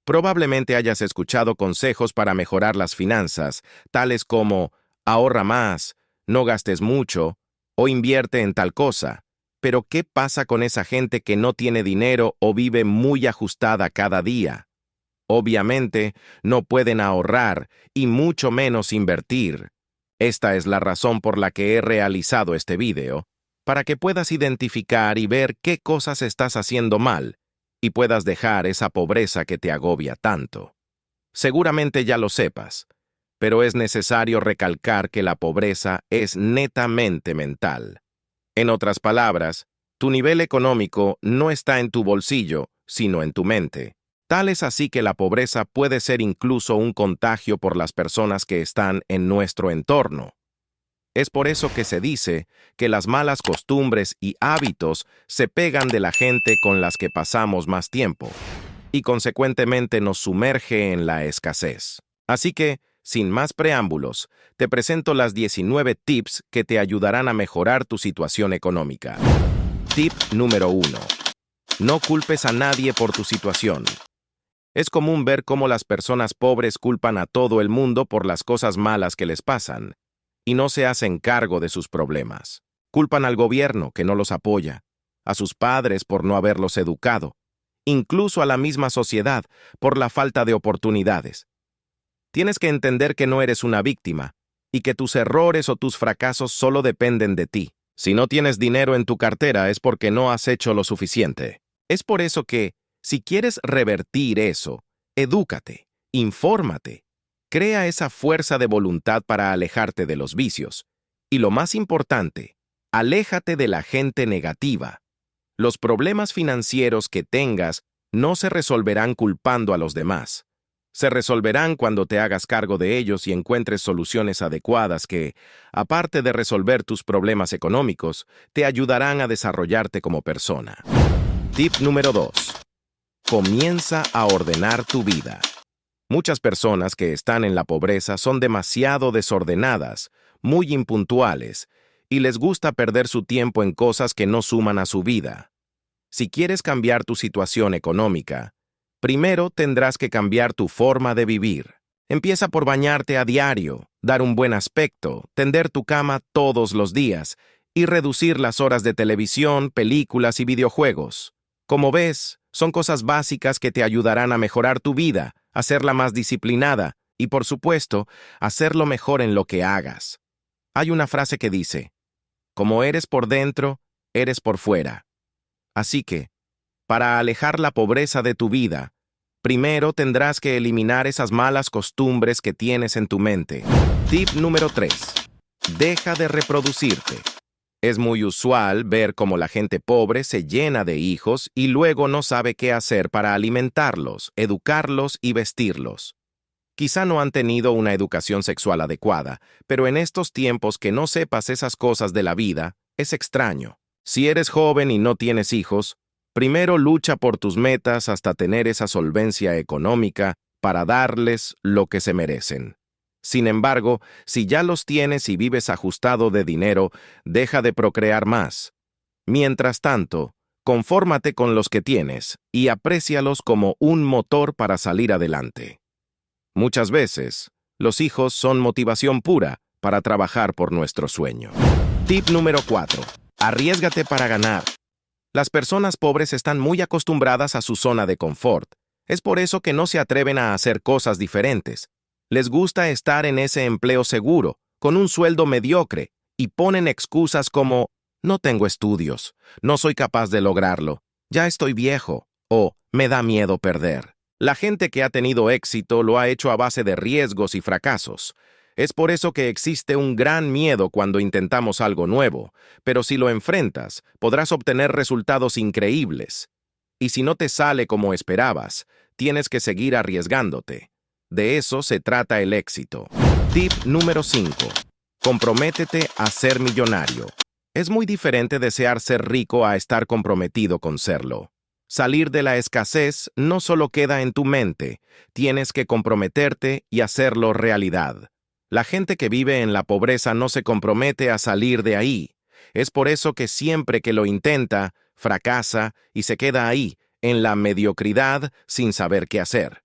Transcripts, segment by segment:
Probablemente hayas escuchado consejos para mejorar las finanzas, tales como ahorra más, no gastes mucho o invierte en tal cosa. Pero ¿qué pasa con esa gente que no tiene dinero o vive muy ajustada cada día? Obviamente, no pueden ahorrar y mucho menos invertir. Esta es la razón por la que he realizado este video, para que puedas identificar y ver qué cosas estás haciendo mal y puedas dejar esa pobreza que te agobia tanto. Seguramente ya lo sepas, pero es necesario recalcar que la pobreza es netamente mental. En otras palabras, tu nivel económico no está en tu bolsillo, sino en tu mente. Tal es así que la pobreza puede ser incluso un contagio por las personas que están en nuestro entorno. Es por eso que se dice que las malas costumbres y hábitos se pegan de la gente con las que pasamos más tiempo, y consecuentemente nos sumerge en la escasez. Así que, sin más preámbulos, te presento las 19 tips que te ayudarán a mejorar tu situación económica. Tip número 1. No culpes a nadie por tu situación. Es común ver cómo las personas pobres culpan a todo el mundo por las cosas malas que les pasan, y no se hacen cargo de sus problemas. Culpan al gobierno, que no los apoya, a sus padres por no haberlos educado, incluso a la misma sociedad por la falta de oportunidades. Tienes que entender que no eres una víctima y que tus errores o tus fracasos solo dependen de ti. Si no tienes dinero en tu cartera es porque no has hecho lo suficiente. Es por eso que, si quieres revertir eso, edúcate, infórmate, crea esa fuerza de voluntad para alejarte de los vicios. Y lo más importante, aléjate de la gente negativa. Los problemas financieros que tengas no se resolverán culpando a los demás. Se resolverán cuando te hagas cargo de ellos y encuentres soluciones adecuadas que, aparte de resolver tus problemas económicos, te ayudarán a desarrollarte como persona. Tip número 2. Comienza a ordenar tu vida. Muchas personas que están en la pobreza son demasiado desordenadas, muy impuntuales, y les gusta perder su tiempo en cosas que no suman a su vida. Si quieres cambiar tu situación económica, primero tendrás que cambiar tu forma de vivir. Empieza por bañarte a diario, dar un buen aspecto, tender tu cama todos los días y reducir las horas de televisión, películas y videojuegos. Como ves, son cosas básicas que te ayudarán a mejorar tu vida, hacerla más disciplinada y, por supuesto, hacerlo mejor en lo que hagas. Hay una frase que dice, como eres por dentro, eres por fuera. Así que, para alejar la pobreza de tu vida, primero tendrás que eliminar esas malas costumbres que tienes en tu mente. Tip número 3. Deja de reproducirte. Es muy usual ver cómo la gente pobre se llena de hijos y luego no sabe qué hacer para alimentarlos, educarlos y vestirlos. Quizá no han tenido una educación sexual adecuada, pero en estos tiempos que no sepas esas cosas de la vida, es extraño. Si eres joven y no tienes hijos, primero lucha por tus metas hasta tener esa solvencia económica para darles lo que se merecen. Sin embargo, si ya los tienes y vives ajustado de dinero, deja de procrear más. Mientras tanto, confórmate con los que tienes y aprécialos como un motor para salir adelante. Muchas veces, los hijos son motivación pura para trabajar por nuestro sueño. Tip número 4. Arriésgate para ganar. Las personas pobres están muy acostumbradas a su zona de confort. Es por eso que no se atreven a hacer cosas diferentes. Les gusta estar en ese empleo seguro, con un sueldo mediocre, y ponen excusas como, no tengo estudios, no soy capaz de lograrlo, ya estoy viejo, o me da miedo perder. La gente que ha tenido éxito lo ha hecho a base de riesgos y fracasos. Es por eso que existe un gran miedo cuando intentamos algo nuevo, pero si lo enfrentas, podrás obtener resultados increíbles. Y si no te sale como esperabas, tienes que seguir arriesgándote. De eso se trata el éxito. Tip número 5. Comprométete a ser millonario. Es muy diferente desear ser rico a estar comprometido con serlo. Salir de la escasez no solo queda en tu mente, tienes que comprometerte y hacerlo realidad. La gente que vive en la pobreza no se compromete a salir de ahí. Es por eso que siempre que lo intenta, fracasa y se queda ahí, en la mediocridad, sin saber qué hacer.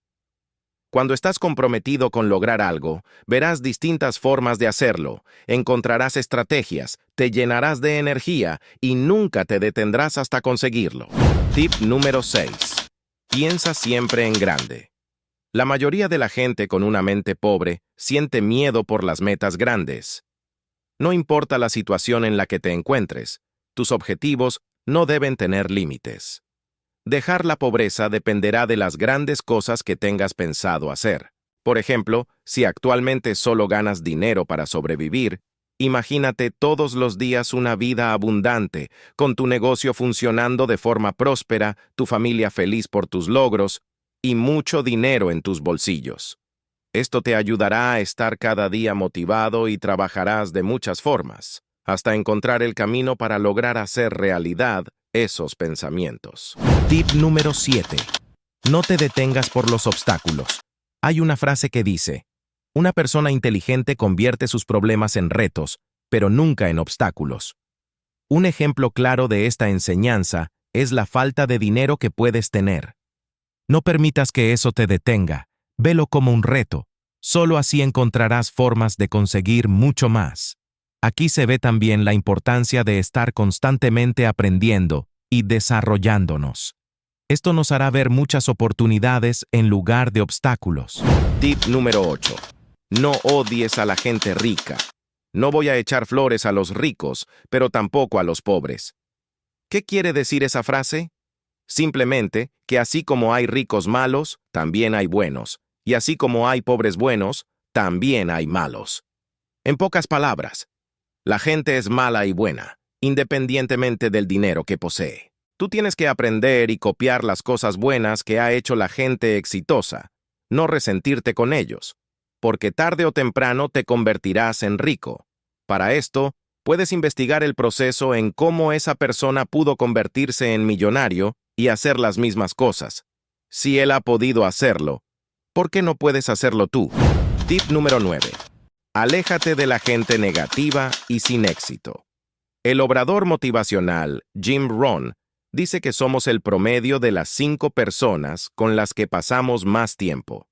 Cuando estás comprometido con lograr algo, verás distintas formas de hacerlo, encontrarás estrategias, te llenarás de energía y nunca te detendrás hasta conseguirlo. Tip número 6. Piensa siempre en grande. La mayoría de la gente con una mente pobre siente miedo por las metas grandes. No importa la situación en la que te encuentres, tus objetivos no deben tener límites. Dejar la pobreza dependerá de las grandes cosas que tengas pensado hacer. Por ejemplo, si actualmente solo ganas dinero para sobrevivir, imagínate todos los días una vida abundante, con tu negocio funcionando de forma próspera, tu familia feliz por tus logros y mucho dinero en tus bolsillos. Esto te ayudará a estar cada día motivado y trabajarás de muchas formas, hasta encontrar el camino para lograr hacer realidad esos pensamientos. Tip número 7. No te detengas por los obstáculos. Hay una frase que dice, una persona inteligente convierte sus problemas en retos, pero nunca en obstáculos. Un ejemplo claro de esta enseñanza es la falta de dinero que puedes tener. No permitas que eso te detenga, velo como un reto. Solo así encontrarás formas de conseguir mucho más. Aquí se ve también la importancia de estar constantemente aprendiendo y desarrollándonos. Esto nos hará ver muchas oportunidades en lugar de obstáculos. Tip número 8. No odies a la gente rica. No voy a echar flores a los ricos, pero tampoco a los pobres. ¿Qué quiere decir esa frase? Simplemente que así como hay ricos malos, también hay buenos, y así como hay pobres buenos, también hay malos. En pocas palabras, la gente es mala y buena, independientemente del dinero que posee. Tú tienes que aprender y copiar las cosas buenas que ha hecho la gente exitosa, no resentirte con ellos, porque tarde o temprano te convertirás en rico. Para esto, puedes investigar el proceso en cómo esa persona pudo convertirse en millonario y hacer las mismas cosas. Si él ha podido hacerlo, ¿por qué no puedes hacerlo tú? Tip número 9. Aléjate de la gente negativa y sin éxito. El orador motivacional Jim Rohn dice que somos el promedio de las 5 personas con las que pasamos más tiempo.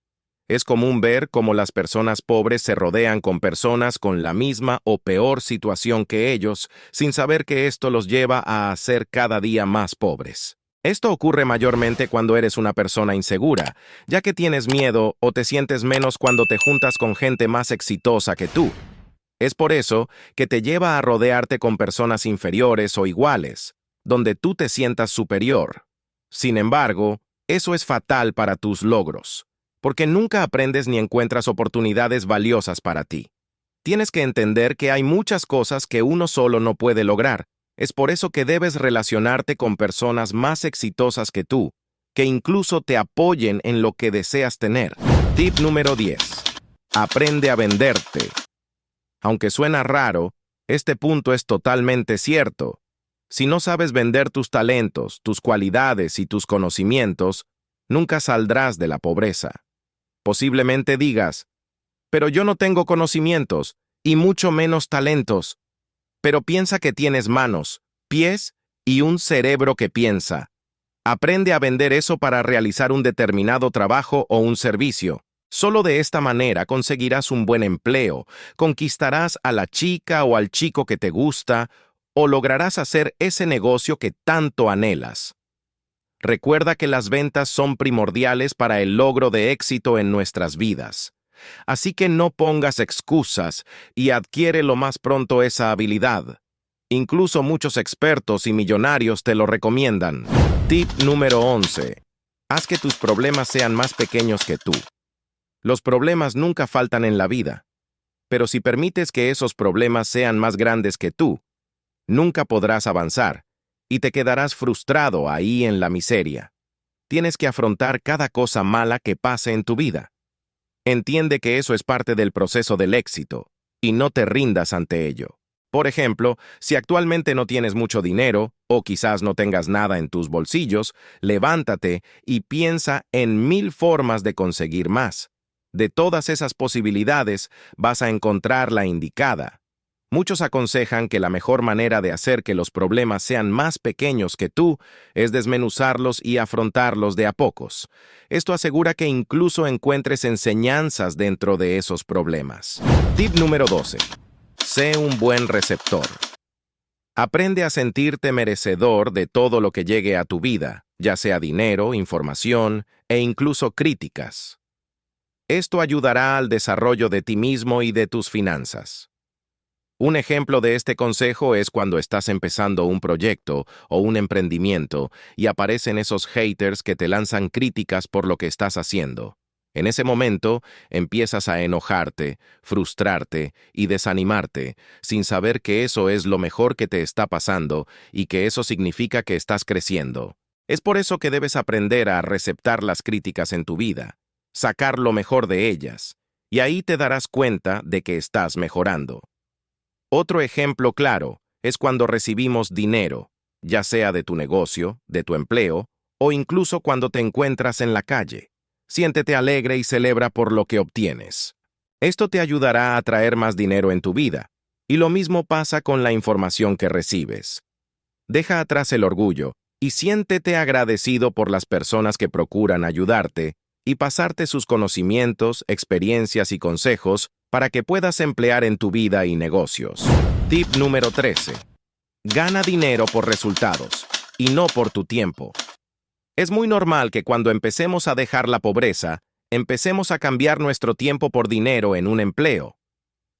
Es común ver cómo las personas pobres se rodean con personas con la misma o peor situación que ellos, sin saber que esto los lleva a ser cada día más pobres. Esto ocurre mayormente cuando eres una persona insegura, ya que tienes miedo o te sientes menos cuando te juntas con gente más exitosa que tú. Es por eso que te lleva a rodearte con personas inferiores o iguales, donde tú te sientas superior. Sin embargo, eso es fatal para tus logros, porque nunca aprendes ni encuentras oportunidades valiosas para ti. Tienes que entender que hay muchas cosas que uno solo no puede lograr. Es por eso que debes relacionarte con personas más exitosas que tú, que incluso te apoyen en lo que deseas tener. Tip número 10. Aprende a venderte. Aunque suena raro, este punto es totalmente cierto. Si no sabes vender tus talentos, tus cualidades y tus conocimientos, nunca saldrás de la pobreza. Posiblemente digas, pero yo no tengo conocimientos, y mucho menos talentos. Pero piensa que tienes manos, pies y un cerebro que piensa. Aprende a vender eso para realizar un determinado trabajo o un servicio. Solo de esta manera conseguirás un buen empleo, conquistarás a la chica o al chico que te gusta, o lograrás hacer ese negocio que tanto anhelas. Recuerda que las ventas son primordiales para el logro de éxito en nuestras vidas. Así que no pongas excusas y adquiere lo más pronto esa habilidad. Incluso muchos expertos y millonarios te lo recomiendan. Tip número 11. Haz que tus problemas sean más pequeños que tú. Los problemas nunca faltan en la vida, pero si permites que esos problemas sean más grandes que tú, nunca podrás avanzar y te quedarás frustrado ahí en la miseria. Tienes que afrontar cada cosa mala que pase en tu vida. Entiende que eso es parte del proceso del éxito y no te rindas ante ello. Por ejemplo, si actualmente no tienes mucho dinero o quizás no tengas nada en tus bolsillos, levántate y piensa en 1000 formas de conseguir más. De todas esas posibilidades, vas a encontrar la indicada. Muchos aconsejan que la mejor manera de hacer que los problemas sean más pequeños que tú es desmenuzarlos y afrontarlos de a pocos. Esto asegura que incluso encuentres enseñanzas dentro de esos problemas. Tip número 12. Sé un buen receptor. Aprende a sentirte merecedor de todo lo que llegue a tu vida, ya sea dinero, información e incluso críticas. Esto ayudará al desarrollo de ti mismo y de tus finanzas. Un ejemplo de este consejo es cuando estás empezando un proyecto o un emprendimiento y aparecen esos haters que te lanzan críticas por lo que estás haciendo. En ese momento, empiezas a enojarte, frustrarte y desanimarte, sin saber que eso es lo mejor que te está pasando y que eso significa que estás creciendo. Es por eso que debes aprender a receptar las críticas en tu vida, sacar lo mejor de ellas, y ahí te darás cuenta de que estás mejorando. Otro ejemplo claro es cuando recibimos dinero, ya sea de tu negocio, de tu empleo, o incluso cuando te encuentras en la calle. Siéntete alegre y celebra por lo que obtienes. Esto te ayudará a traer más dinero en tu vida, y lo mismo pasa con la información que recibes. Deja atrás el orgullo y siéntete agradecido por las personas que procuran ayudarte y pasarte sus conocimientos, experiencias y consejos para que puedas emplear en tu vida y negocios. Tip número 13. Gana dinero por resultados y no por tu tiempo. Es muy normal que cuando empecemos a dejar la pobreza, empecemos a cambiar nuestro tiempo por dinero en un empleo.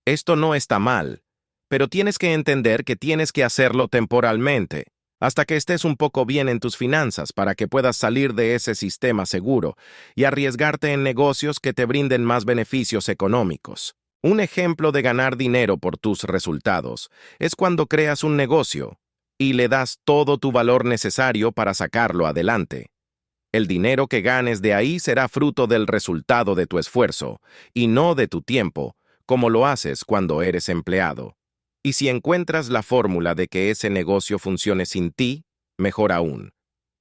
Esto no está mal, pero tienes que entender que tienes que hacerlo temporalmente, hasta que estés un poco bien en tus finanzas para que puedas salir de ese sistema seguro y arriesgarte en negocios que te brinden más beneficios económicos. Un ejemplo de ganar dinero por tus resultados es cuando creas un negocio y le das todo tu valor necesario para sacarlo adelante. El dinero que ganes de ahí será fruto del resultado de tu esfuerzo y no de tu tiempo, como lo haces cuando eres empleado. Y si encuentras la fórmula de que ese negocio funcione sin ti, mejor aún,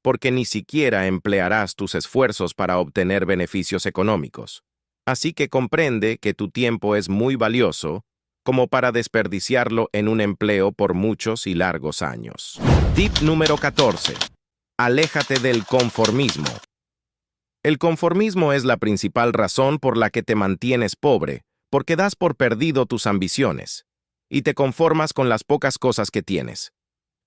porque ni siquiera emplearás tus esfuerzos para obtener beneficios económicos. Así que comprende que tu tiempo es muy valioso como para desperdiciarlo en un empleo por muchos y largos años. Tip número 14. Aléjate del conformismo. El conformismo es la principal razón por la que te mantienes pobre, porque das por perdido tus ambiciones y te conformas con las pocas cosas que tienes.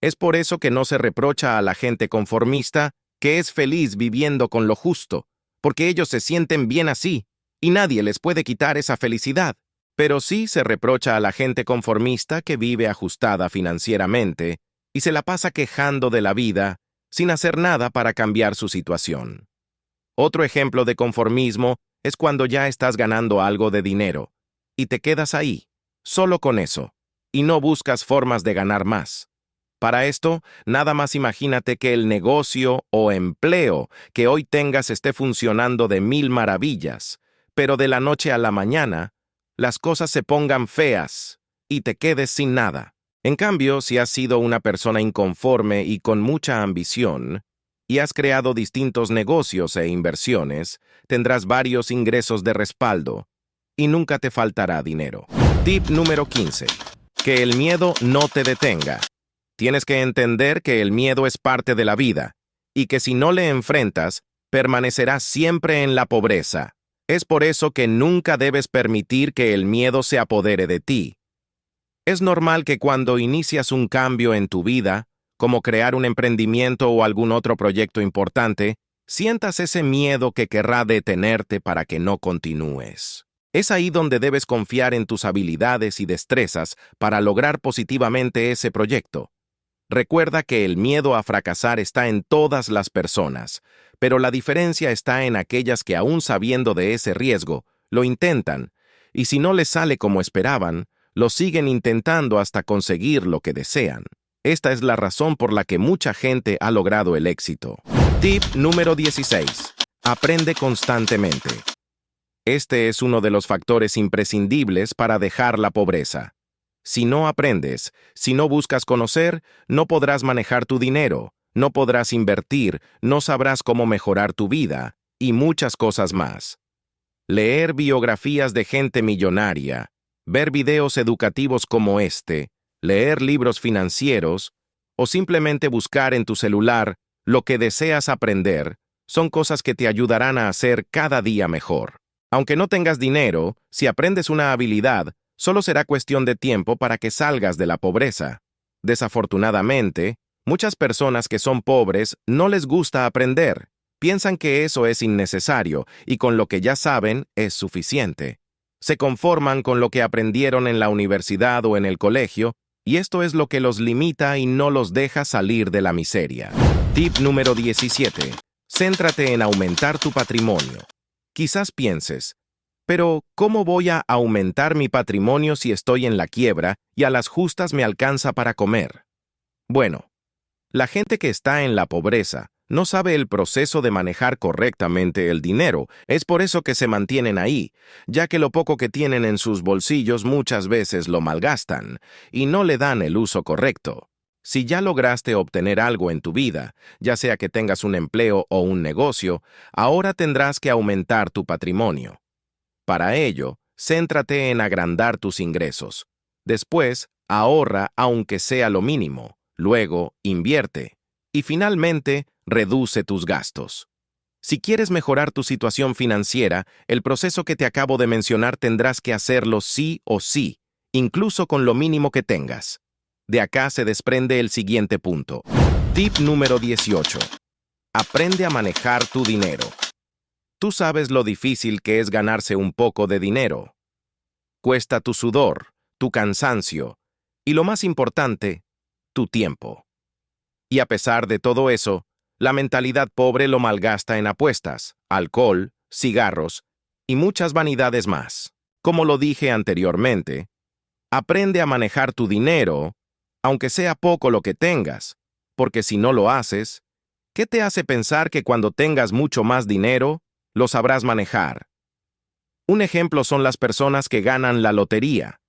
Es por eso que no se reprocha a la gente conformista que es feliz viviendo con lo justo, porque ellos se sienten bien así, y nadie les puede quitar esa felicidad. Pero sí se reprocha a la gente conformista que vive ajustada financieramente y se la pasa quejando de la vida sin hacer nada para cambiar su situación. Otro ejemplo de conformismo es cuando ya estás ganando algo de dinero y te quedas ahí, solo con eso, y no buscas formas de ganar más. Para esto, nada más imagínate que el negocio o empleo que hoy tengas esté funcionando de mil maravillas, pero de la noche a la mañana, las cosas se pongan feas y te quedes sin nada. En cambio, si has sido una persona inconforme y con mucha ambición, y has creado distintos negocios e inversiones, tendrás varios ingresos de respaldo y nunca te faltará dinero. Tip número 15. Que el miedo no te detenga. Tienes que entender que el miedo es parte de la vida y que si no le enfrentas, permanecerás siempre en la pobreza. Es por eso que nunca debes permitir que el miedo se apodere de ti. Es normal que cuando inicias un cambio en tu vida, como crear un emprendimiento o algún otro proyecto importante, sientas ese miedo que querrá detenerte para que no continúes. Es ahí donde debes confiar en tus habilidades y destrezas para lograr positivamente ese proyecto. Recuerda que el miedo a fracasar está en todas las personas, pero la diferencia está en aquellas que aún sabiendo de ese riesgo, lo intentan, y si no les sale como esperaban, lo siguen intentando hasta conseguir lo que desean. Esta es la razón por la que mucha gente ha logrado el éxito. Tip número 16. Aprende constantemente. Este es uno de los factores imprescindibles para dejar la pobreza. Si no aprendes, si no buscas conocer, no podrás manejar tu dinero, no podrás invertir, no sabrás cómo mejorar tu vida, y muchas cosas más. Leer biografías de gente millonaria, ver videos educativos como este, leer libros financieros o simplemente buscar en tu celular lo que deseas aprender, son cosas que te ayudarán a hacer cada día mejor. Aunque no tengas dinero, si aprendes una habilidad, solo será cuestión de tiempo para que salgas de la pobreza. Desafortunadamente, muchas personas que son pobres no les gusta aprender. Piensan que eso es innecesario y con lo que ya saben es suficiente. Se conforman con lo que aprendieron en la universidad o en el colegio, y esto es lo que los limita y no los deja salir de la miseria. Tip número 17. Céntrate en aumentar tu patrimonio. Quizás pienses, pero ¿cómo voy a aumentar mi patrimonio si estoy en la quiebra y a las justas me alcanza para comer? Bueno, la gente que está en la pobreza no sabe el proceso de manejar correctamente el dinero. Es por eso que se mantienen ahí, ya que lo poco que tienen en sus bolsillos muchas veces lo malgastan y no le dan el uso correcto. Si ya lograste obtener algo en tu vida, ya sea que tengas un empleo o un negocio, ahora tendrás que aumentar tu patrimonio. Para ello, céntrate en agrandar tus ingresos. Después, ahorra aunque sea lo mínimo. Luego, invierte. Y finalmente, reduce tus gastos. Si quieres mejorar tu situación financiera, el proceso que te acabo de mencionar tendrás que hacerlo sí o sí, incluso con lo mínimo que tengas. De acá se desprende el siguiente punto. Tip número 18. Aprende a manejar tu dinero. Tú sabes lo difícil que es ganarse un poco de dinero. Cuesta tu sudor, tu cansancio y, lo más importante, tu tiempo. Y a pesar de todo eso, la mentalidad pobre lo malgasta en apuestas, alcohol, cigarros y muchas vanidades más. Como lo dije anteriormente, aprende a manejar tu dinero, aunque sea poco lo que tengas, porque si no lo haces, ¿qué te hace pensar que cuando tengas mucho más dinero, lo sabrás manejar? Un ejemplo son las personas que ganan la lotería.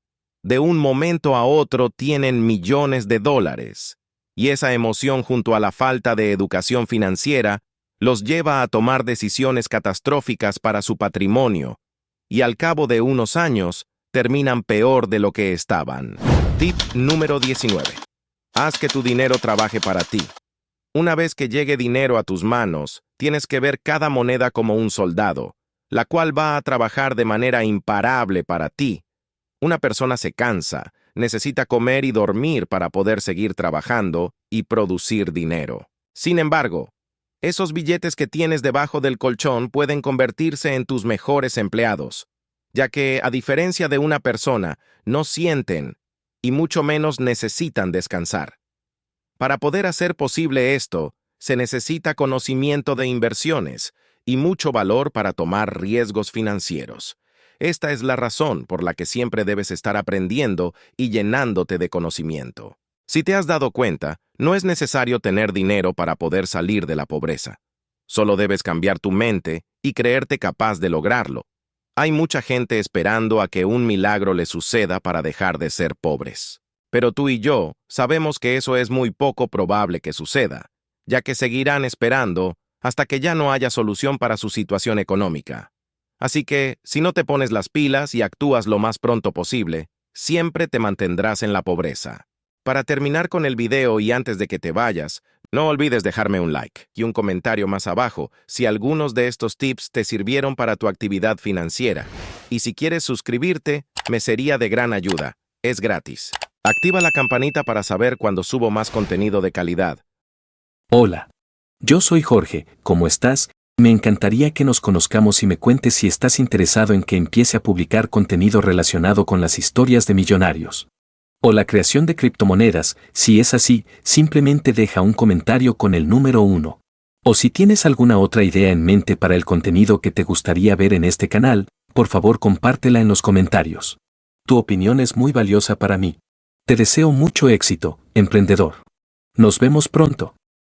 De un momento a otro tienen millones de dólares. Y esa emoción junto a la falta de educación financiera los lleva a tomar decisiones catastróficas para su patrimonio, y al cabo de unos años terminan peor de lo que estaban. Tip número 19. Haz que tu dinero trabaje para ti. Una vez que llegue dinero a tus manos, tienes que ver cada moneda como un soldado, la cual va a trabajar de manera imparable para ti. Una persona se cansa, necesita comer y dormir para poder seguir trabajando y producir dinero. Sin embargo, esos billetes que tienes debajo del colchón pueden convertirse en tus mejores empleados, ya que, a diferencia de una persona, no sienten y mucho menos necesitan descansar. Para poder hacer posible esto, se necesita conocimiento de inversiones y mucho valor para tomar riesgos financieros. Esta es la razón por la que siempre debes estar aprendiendo y llenándote de conocimiento. Si te has dado cuenta, no es necesario tener dinero para poder salir de la pobreza. Solo debes cambiar tu mente y creerte capaz de lograrlo. Hay mucha gente esperando a que un milagro les suceda para dejar de ser pobres. Pero tú y yo sabemos que eso es muy poco probable que suceda, ya que seguirán esperando hasta que ya no haya solución para su situación económica. Así que, si no te pones las pilas y actúas lo más pronto posible, siempre te mantendrás en la pobreza. Para terminar con el video y antes de que te vayas, no olvides dejarme un like y un comentario más abajo si algunos de estos tips te sirvieron para tu actividad financiera. Y si quieres suscribirte, me sería de gran ayuda. Es gratis. Activa la campanita para saber cuando subo más contenido de calidad. Hola. Yo soy Jorge, ¿cómo estás? Me encantaría que nos conozcamos y me cuentes si estás interesado en que empiece a publicar contenido relacionado con las historias de millonarios o la creación de criptomonedas. Si es así, simplemente deja un comentario con el número 1. O si tienes alguna otra idea en mente para el contenido que te gustaría ver en este canal, por favor compártela en los comentarios. Tu opinión es muy valiosa para mí. Te deseo mucho éxito, emprendedor. Nos vemos pronto.